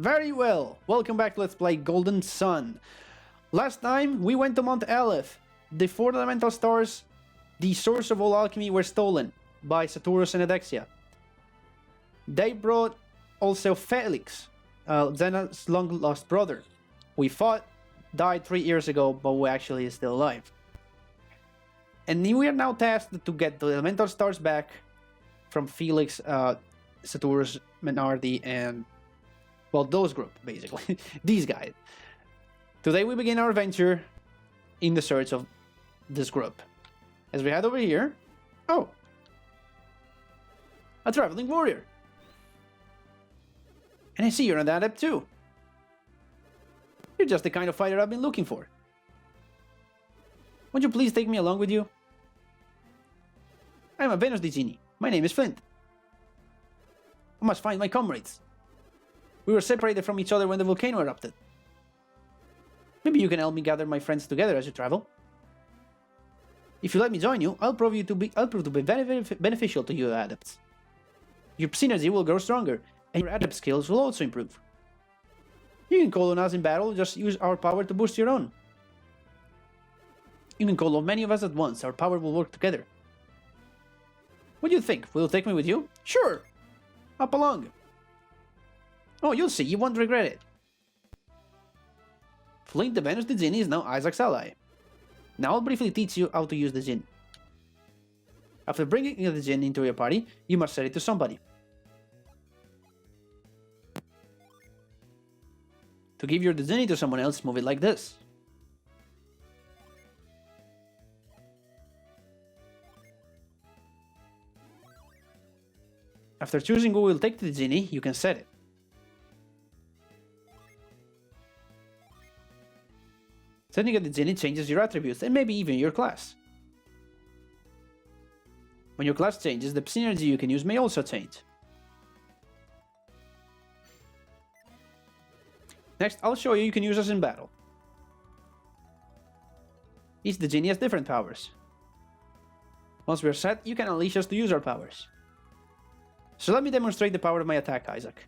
Very well. Welcome back to Let's Play Golden Sun. Last time we went to Mount Aleph. The 4 elemental stars, the source of all alchemy, were stolen by Saturus and Adexia. They brought also Felix, Xena's long-lost brother. We fought, died 3 years ago, but we actually is still alive. And we are now tasked to get the elemental stars back from Felix, Saturus, Menardi, and... well, those group, basically. These guys. Today we begin our adventure in the search of this group. As we head over here... oh! A traveling warrior! And I see you're an adept too. You're just the kind of fighter I've been looking for. Would you please take me along with you? I'm a Venus Djinni. My name is Flint. I must find my comrades. We were separated from each other when the volcano erupted. Maybe you can help me gather my friends together as you travel. If you let me join you, I'll prove to be very beneficial to you adepts. Your Psynergy will grow stronger, and your adept skills will also improve. You can call on us in battle, just use our power to boost your own. You can call on many of us at once, our power will work together. What do you think? Will you take me with you? Sure! Up along! Oh, you'll see, you won't regret it. Flint the Venus Djinn is now Isaac's ally. Now I'll briefly teach you how to use the Djinn. After bringing the Djinn into your party, you must set it to somebody. To give your Djinn to someone else, move it like this. After choosing who will take the Djinn, you can set it. Setting a Djinn changes your attributes and maybe even your class. When your class changes, the synergy you can use may also change. Next, I'll show you can use us in battle. Each Djinn has different powers. Once we're set, you can unleash us to use our powers. So let me demonstrate the power of my attack, Isaac.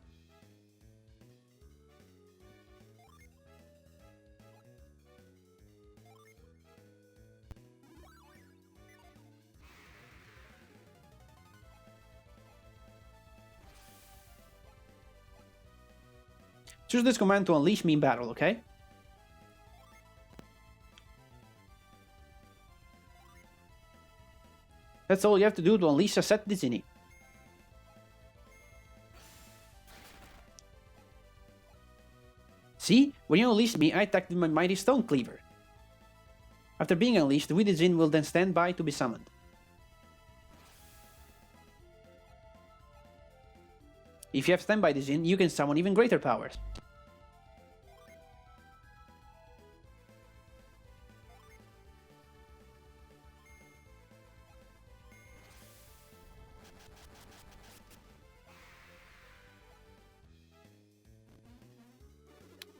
Choose this command to unleash me in battle, okay? That's all you have to do to unleash a set Djinn. See? When you unleashed me, I attacked with my mighty stone cleaver. After being unleashed, we the Djinn will then stand by to be summoned. If you have standby Djinn, you can summon even greater powers.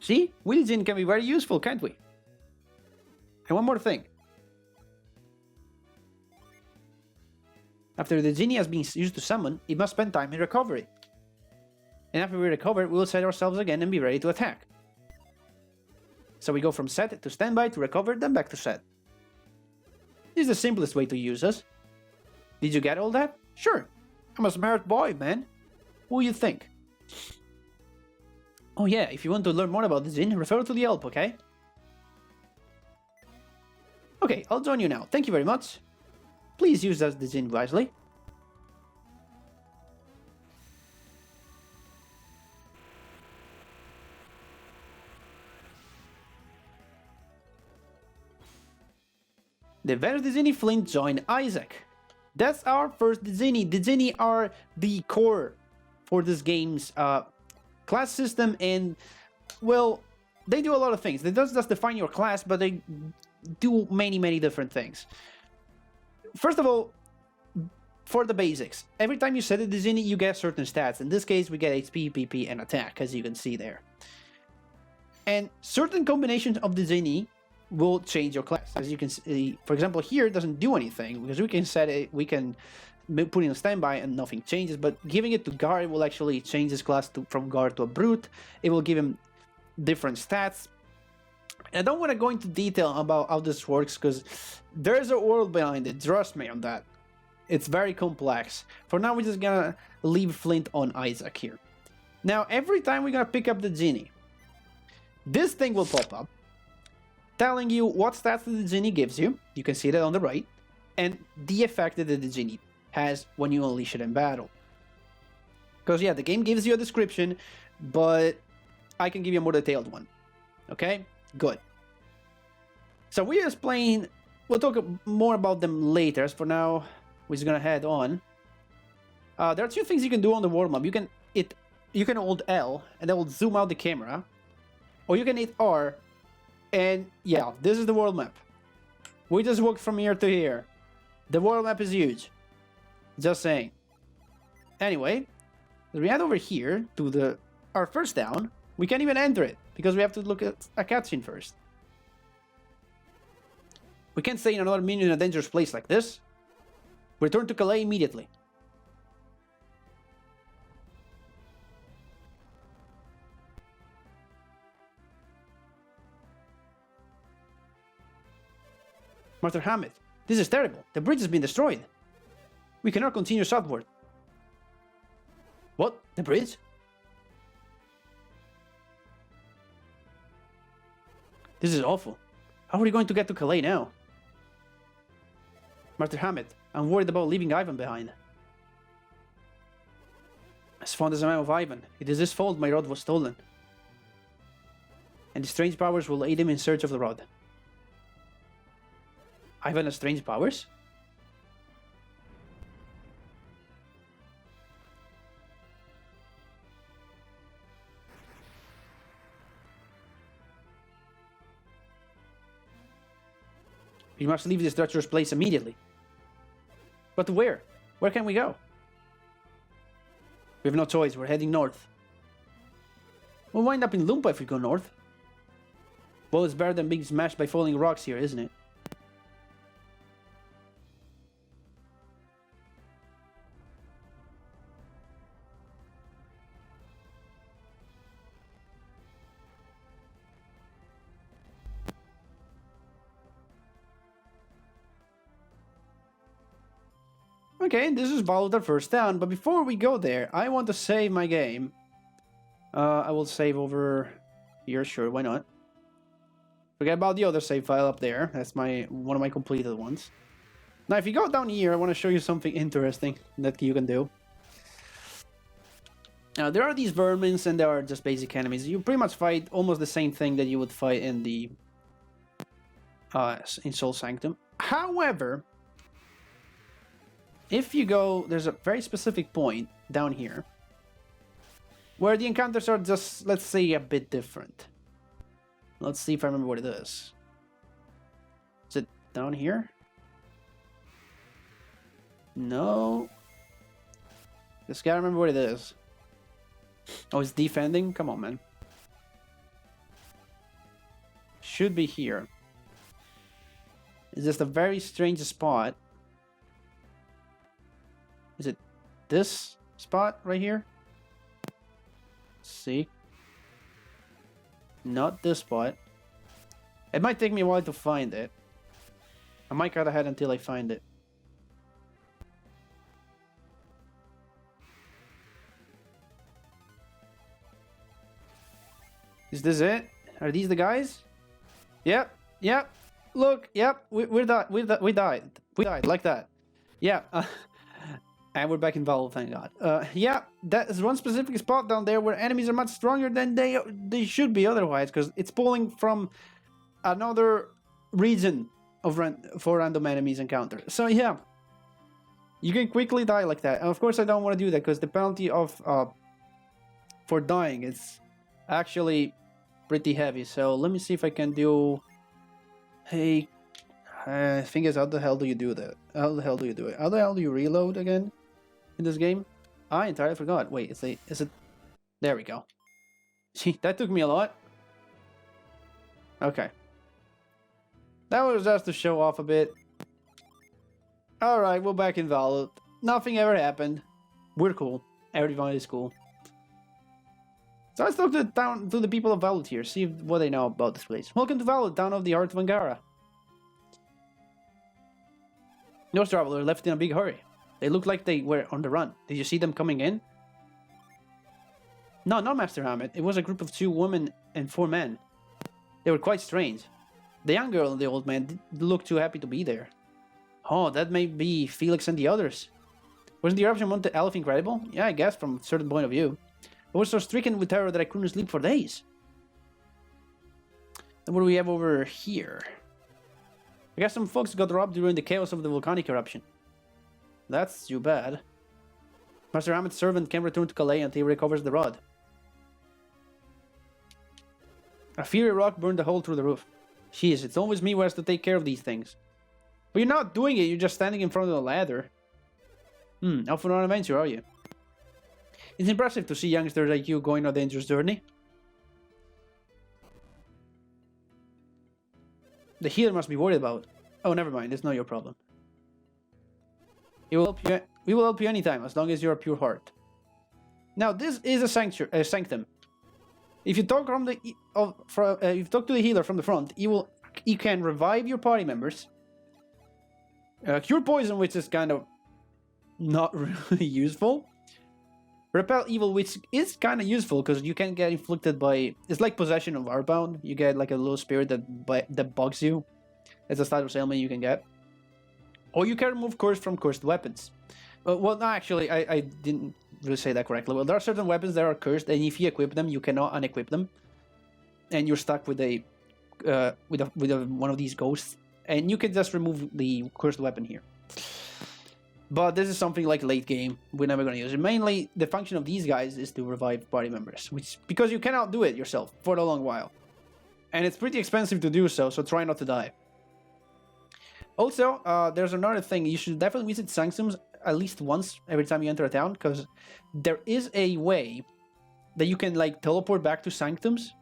See? We the Djinn can be very useful, can't we? And one more thing. After the Djinn has been used to summon, it must spend time in recovery. And after we recover, we will set ourselves again and be ready to attack. So we go from set to standby to recover, then back to set. This is the simplest way to use us. Did you get all that? Sure. I'm a smart boy, man. Who do you think? Oh yeah, if you want to learn more about the Djinn, refer to the help, okay? Okay, I'll join you now. Thank you very much. Please use the Djinn wisely. The Venus Djinn Flint join Isaac. That's our first Djinn. The Djinn are the core for this game's class system, and well, they do a lot of things. They don't just define your class, but they do many different things. First of all, for the basics, every time you set a Djinn, you get certain stats. In this case, we get HP, PP, and attack, as you can see there. And certain combinations of the Djinn will change your class. As you can see, for example, here it doesn't do anything because we can set it. We can putting on standby and nothing changes, but giving it to guard will actually change his class from guard to a brute. It will give him different stats. I don't want to go into detail about how this works because there's a world behind it, trust me on that. It's very complex. For now, we're just gonna leave Flint on Isaac here. Now, every time we're gonna pick up the Djinni, this thing will pop up, telling you what stats the Djinni gives you. You can see that on the right. And the effect that the Djinni has when you unleash it in battle. Because, yeah, the game gives you a description, but I can give you a more detailed one. Okay? Good. So we're just playing... We'll talk more about them later. As for now, we're just gonna head on. There are two things you can do on the world map. You can hold L, and that will zoom out the camera. Or you can hit R, and yeah, this is the world map. We just walked from here to here. The world map is huge. Just saying. Anyway, we head over here to our first town. We can't even enter it because we have to look at a cutscene first. We can't stay in another minute in a dangerous place like this. Return to Calais immediately. Master Hammett, this is terrible. The bridge has been destroyed. We cannot continue southward. What? The bridge? This is awful. How are we going to get to Calais now? Master Hammett, I'm worried about leaving Ivan behind. As fond as I am of Ivan, it is his fault my rod was stolen. And the strange powers will aid him in search of the rod. Ivan has strange powers? We must leave this treacherous place immediately. But where? Where can we go? We have no choice, we're heading north. We'll wind up in Lumpa if we go north. Well, it's better than being smashed by falling rocks here, isn't it? Okay, this is Baldur first town, but before we go there, I want to save my game. I will save over here, sure, why not? Forget about the other save file up there, that's one of my completed ones. Now, if you go down here, I want to show you something interesting that you can do. Now, there are these vermins, and there are just basic enemies. You pretty much fight almost the same thing that you would fight in the... in Soul Sanctum. However... if you go, there's a very specific point down here where the encounters are just, let's say, a bit different. Let's see if I remember what it is. Is it down here? No. Just gotta remember what it is. Oh, it's defending? Come on, man. Should be here. It's just a very strange spot. Is it this spot right here? Let's see. Not this spot. It might take me a while to find it. I might cut ahead until I find it. Is this it? Are these the guys? Yep, yep. Look, yep. We died. We died like that. Yeah. And we're back in Valve, thank God. Yeah, that is one specific spot down there where enemies are much stronger than they should be otherwise, because it's pulling from another region of for random enemies encounter. So yeah, you can quickly die like that. And of course, I don't want to do that because the penalty of for dying is actually pretty heavy. So let me see if I can do. Hey, thing is, how the hell do you do that? How the hell do you do it? How the hell do you reload again? In this game? I entirely forgot. Wait, is it... There we go. See, that took me a lot. Okay. That was just to show off a bit. Alright, we're back in Valor. nothing ever happened. We're cool. Everyone is cool. So let's talk to the people of Valut here, see what they know about this place. Welcome to Valut, town of the Heart of Angara. Those travelers left in a big hurry. They looked like they were on the run. Did you see them coming in? No, not Master Hamid. It was a group of 2 women and 4 men. They were quite strange. The young girl and the old man didn't look too happy to be there. Oh, that may be Felix and the others. Wasn't the eruption Monte Elf incredible? Yeah, I guess from a certain point of view. I was so stricken with terror that I couldn't sleep for days. And what do we have over here? I guess some folks got robbed during the chaos of the volcanic eruption. That's too bad. Master Hamid's servant can return to Calais until he recovers the rod. A fiery rock burned a hole through the roof. Jeez, it's always me who has to take care of these things. But you're not doing it, you're just standing in front of the ladder. Out for an adventure, are you? It's impressive to see youngsters like you going on a dangerous journey. The healer must be worried about. Oh, never mind, it's not your problem. We will help you anytime, as long as you're a pure heart. Now, this is a sanctum. If you talk if you talk to the healer from the front, he can revive your party members, cure poison, which is kind of not really useful. Repel evil, which is kind of useful because you can get inflicted by. It's like possession of Earthbound. You get like a little spirit that bugs you. It's a status ailment you can get. Or you can remove curse from cursed weapons. Well, no, actually, I didn't really say that correctly. Well, there are certain weapons that are cursed, and if you equip them, you cannot unequip them, and you're stuck with one of these ghosts, and you can just remove the cursed weapon here. But this is something like late game. We're never going to use it. Mainly, the function of these guys is to revive party members, because you cannot do it yourself for a long while, and it's pretty expensive to do so. So try not to die. Also, there's another thing. You should definitely visit sanctums at least once every time you enter a town, because there is a way that you can like teleport back to sanctums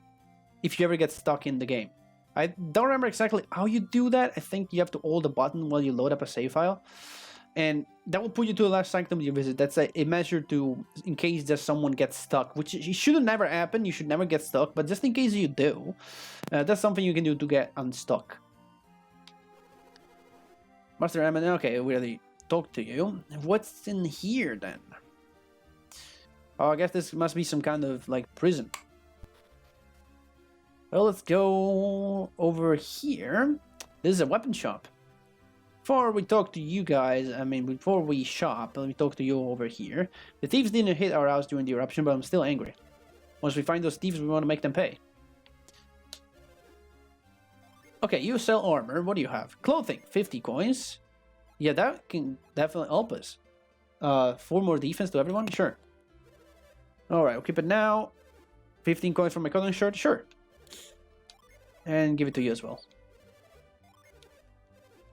if you ever get stuck in the game. I don't remember exactly how you do that. I think you have to hold the button while you load up a save file, and that will put you to the last sanctum you visit. That's a measure to, in case just someone gets stuck, which should never happen. You should never get stuck, but just in case you do, that's something you can do to get unstuck. Master Hamid, okay, we already talked to you. What's in here then? Oh, I guess this must be some kind of like prison. Well, let's go over here. This is a weapon shop. Before we talk to you guys, before we shop, let me talk to you over here. The thieves didn't hit our house during the eruption, but I'm still angry. Once we find those thieves, we want to make them pay. Okay, you sell armor. What do you have? Clothing, 50 coins. Yeah, that can definitely help us. 4 more defense to everyone? Sure. Alright, we'll keep it now. 15 coins for my cotton shirt? Sure. And give it to you as well.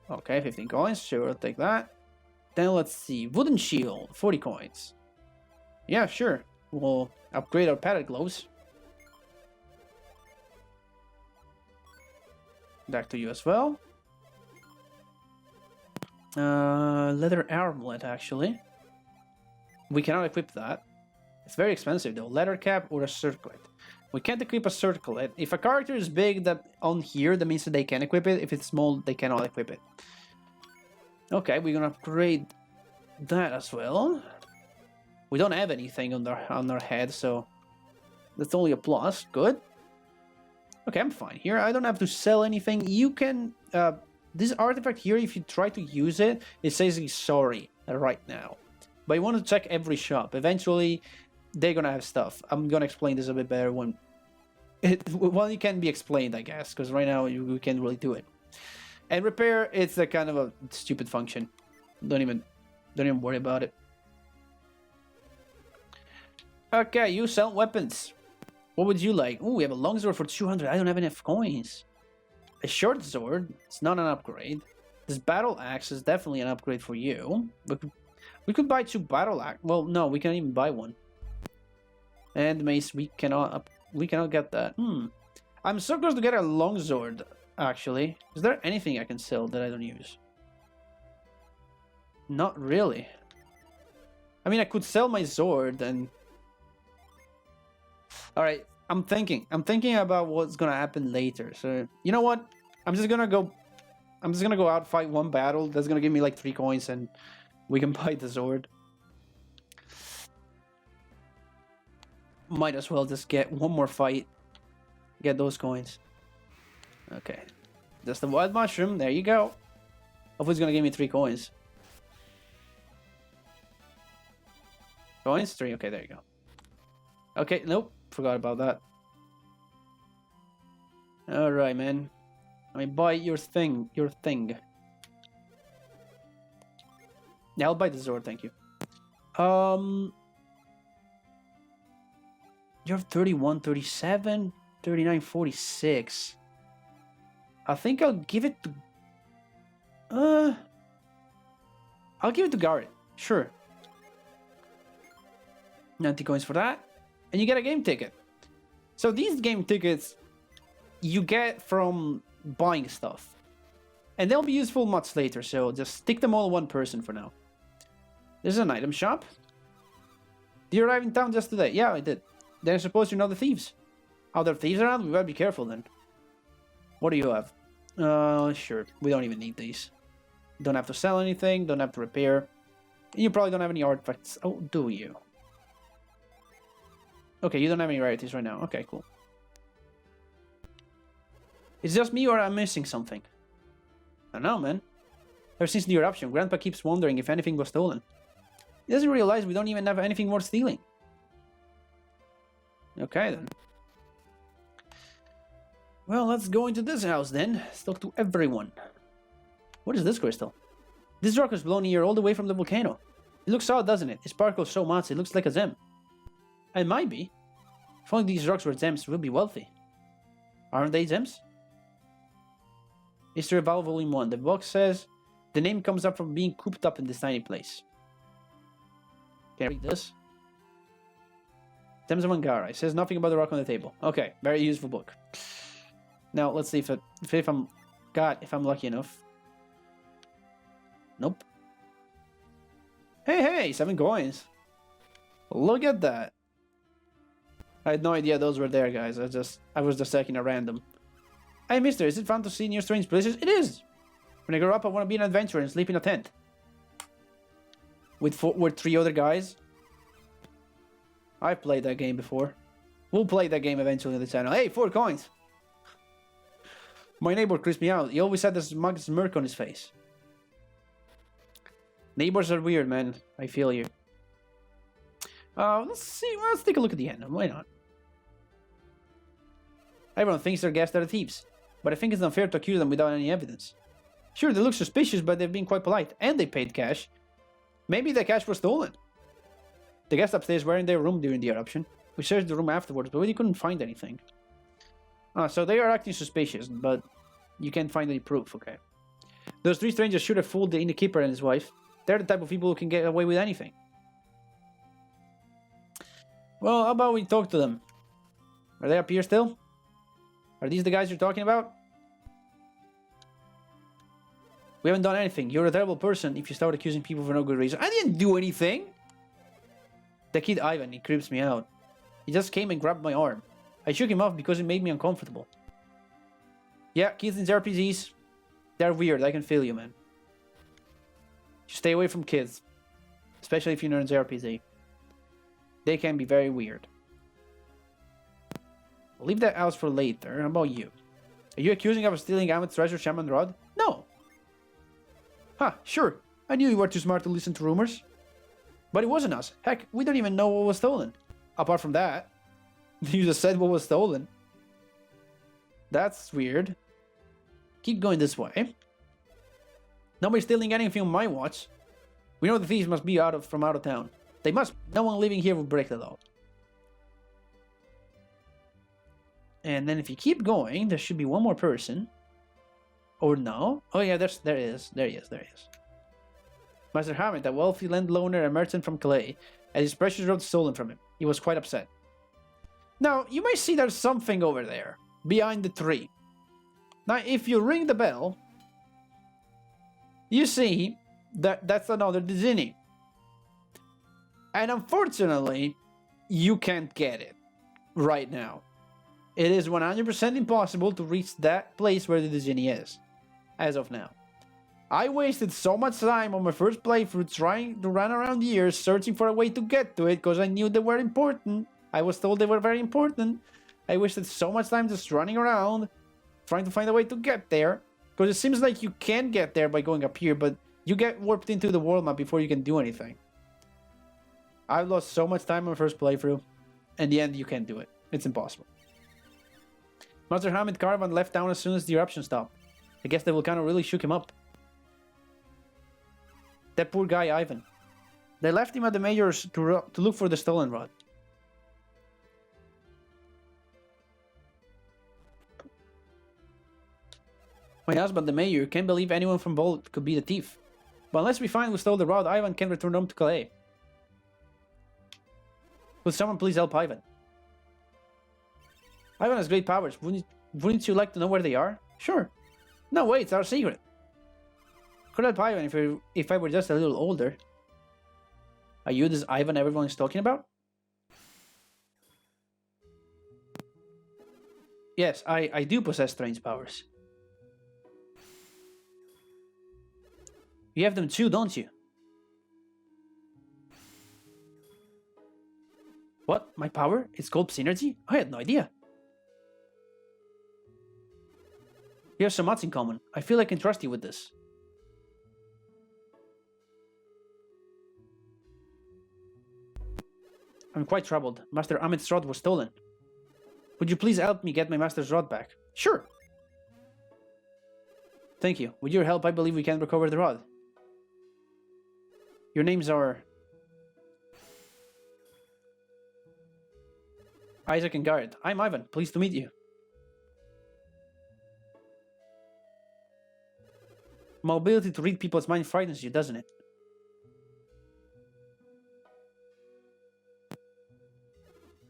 Okay, 15 coins. Sure, I'll take that. Then let's see. Wooden shield, 40 coins. Yeah, sure. We'll upgrade our padded gloves. Back to you as well. Leather armlet, actually. We cannot equip that. It's very expensive though. Leather cap or a circlet. We can't equip a circlet. If a character is big on here, that means that they can equip it. If it's small, they cannot equip it. Okay, we're gonna upgrade that as well. We don't have anything on our head, so that's only a plus. Good. Okay, I'm fine here. I don't have to sell anything. You can... this artifact here, if you try to use it, it says he's sorry right now. But you want to check every shop. Eventually, they're gonna have stuff. I'm gonna explain this a bit better when... it can be explained, I guess, because right now we can't really do it. And repair, it's a kind of a stupid function. Don't even worry about it. Okay, you sell weapons. What would you like? Oh, we have a long sword for 200. I don't have enough coins. A short sword. It's not an upgrade. This battle axe is definitely an upgrade for you. But we could buy 2 battle axe. Well, no, we can't even buy one. And mace, we cannot get that. I'm so close to get a long sword. Actually, is there anything I can sell that I don't use? Not really. I mean, I could sell my sword and... Alright, I'm thinking about what's gonna happen later. So, you know what? I'm just gonna go out, fight one battle. That's gonna give me like 3 coins and we can buy the sword. Might as well just get one more fight. Get those coins. Okay. Just the wild mushroom. There you go. Hopefully it's gonna give me 3 coins. Coins? 3. Okay, there you go. Okay, nope. Forgot about that. Alright, man. Let me buy your thing. Yeah, I'll buy the sword, thank you. You're 31, 37, 39, 46. I think I'll give it to... I'll give it to Garrett. Sure. 90 coins for that. And you get a game ticket. So these game tickets you get from buying stuff. And they'll be useful much later, so just stick them all in one person for now. There's an item shop. Did you arrive in town just today? Yeah, I did. Then I suppose you know the thieves. Are there thieves around? We better be careful then. What do you have? Sure. We don't even need these. Don't have to sell anything, don't have to repair. You probably don't have any artifacts. Oh, do you? Okay, you don't have any rarities right now. Okay, cool. It's just me or I'm missing something? I don't know, man. Ever since the eruption, Grandpa keeps wondering if anything was stolen. He doesn't realize we don't even have anything worth stealing. Okay, then. Well, let's go into this house, then. Let's talk to everyone. What is this crystal? This rock was blown here all the way from the volcano. It looks odd, doesn't it? It sparkles so much, it looks like a gem. It might be. If only these rocks were gems, we'll be wealthy. Aren't they gems? History of Val Volume 1. The box says, the name comes up from being cooped up in this tiny place. Can I read this? Gems of Angara. It says nothing about the rock on the table. Okay, very useful book. Now, let's see if I'm lucky enough. Nope. Hey, 7 coins. Look at that. I had no idea those were there, guys. I was just checking at random. Hey, mister, is it fun to see new strange places? It is! When I grow up, I want to be an adventurer and sleep in a tent. With 3 other guys. I've played that game before. We'll play that game eventually on the channel. Hey, 4 coins! My neighbor creeps me out. He always had this smug smirk on his face. Neighbors are weird, man. I feel you. Let's see. Let's take a look at the end. Why not? Everyone thinks their guests are thieves, but I think it's unfair to accuse them without any evidence. Sure, they look suspicious, but they've been quite polite, and they paid cash. Maybe the cash was stolen. The guests upstairs were in their room during the eruption. We searched the room afterwards, but we couldn't find anything. So they are acting suspicious, but you can't find any proof, okay. Those 3 strangers should have fooled the innkeeper and his wife. They're the type of people who can get away with anything. Well, how about we talk to them? Are they up here still? Are these the guys you're talking about? We haven't done anything. You're a terrible person if you start accusing people for no good reason. I didn't do anything! The kid Ivan, he creeps me out. He just came and grabbed my arm. I shook him off because it made me uncomfortable. Yeah, kids in RPGs, they're weird. I can feel you, man. You stay away from kids. Especially if you're in JRPG. They can be very weird. We'll leave that house for later. How about you? Are you accusing us of stealing Amit's treasure, Shaman Rod? No. Huh, sure. I knew you were too smart to listen to rumors. But it wasn't us. Heck, we don't even know what was stolen. Apart from that. You just said what was stolen. That's weird. Keep going this way. Nobody's stealing anything on my watch. We know the thieves must be from out of town. They must. No one living here will break the law. And then if you keep going, there should be one more person. Or no? Oh yeah, there is. Master Hammett, a wealthy landowner and merchant from Calais, had his precious road stolen from him. He was quite upset. Now, you may see there's something over there, behind the tree. Now, if you ring the bell, you see that that's another Djinni. And unfortunately, you can't get it right now. It is 100% impossible to reach that place where the Djinni is, as of now. I wasted so much time on my first playthrough trying to run around here searching for a way to get to it because I knew they were important. I was told they were very important. I wasted so much time just running around trying to find a way to get there because it seems like you can get there by going up here, but you get warped into the world map before you can do anything. I've lost so much time on my first playthrough. In the end, you can't do it. It's impossible. Master Hamid Caravan left town as soon as the eruption stopped. I guess the volcano really shook him up. That poor guy, Ivan. They left him at the mayor's to look for the stolen rod. My husband, the mayor, can't believe anyone from Bolt could be the thief. But unless we find who stole the rod, Ivan can return home to Calais. Would someone please help Ivan? Ivan has great powers. Wouldn't you like to know where they are? Sure. No, wait, it's our secret. Could help Ivan if I were just a little older. Are you this Ivan everyone is talking about? Yes, I do possess strange powers. You have them too, don't you? What? My power? It's called Psynergy? I had no idea. We have so much in common. I feel I can trust you with this. I'm quite troubled. Master Amit's rod was stolen. Would you please help me get my master's rod back? Sure. Thank you. With your help, I believe we can recover the rod. Your names are... Isaac and Garrett. I'm Ivan. Pleased to meet you. My ability to read people's mind frightens you, doesn't it?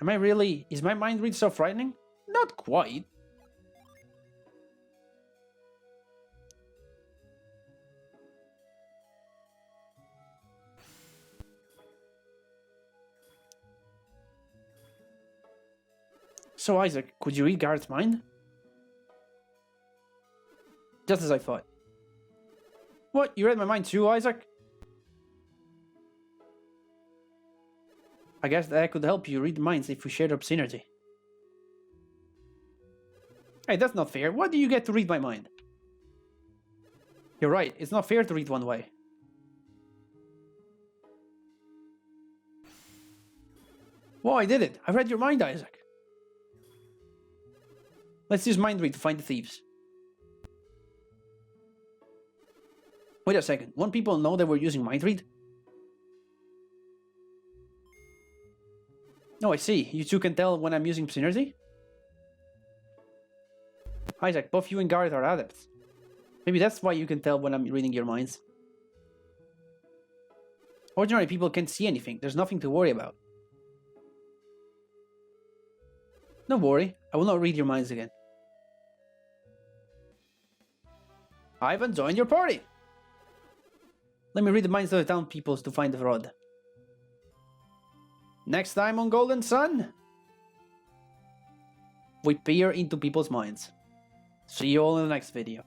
Am I really... Is my mind read so frightening? Not quite. So Isaac, could you read Garrett's mind? Just as I thought. What? You read my mind too, Isaac? I guess that could help you read minds if we shared up Psynergy. Hey, that's not fair. Why do you get to read my mind? You're right. It's not fair to read one way. Whoa, I did it. I read your mind, Isaac. Let's use mind read to find the thieves. Wait a second. Won't people know that we're using mind read? Oh, I see. You two can tell when I'm using Psynergy? Isaac, both you and Garrett are adepts. Maybe that's why you can tell when I'm reading your minds. Ordinary people can't see anything. There's nothing to worry about. Don't worry. I will not read your minds again. Ivan, join your party! Let me read the minds of the town peoples to find the rod. Next time on Golden Sun, we peer into people's minds. See you all in the next video.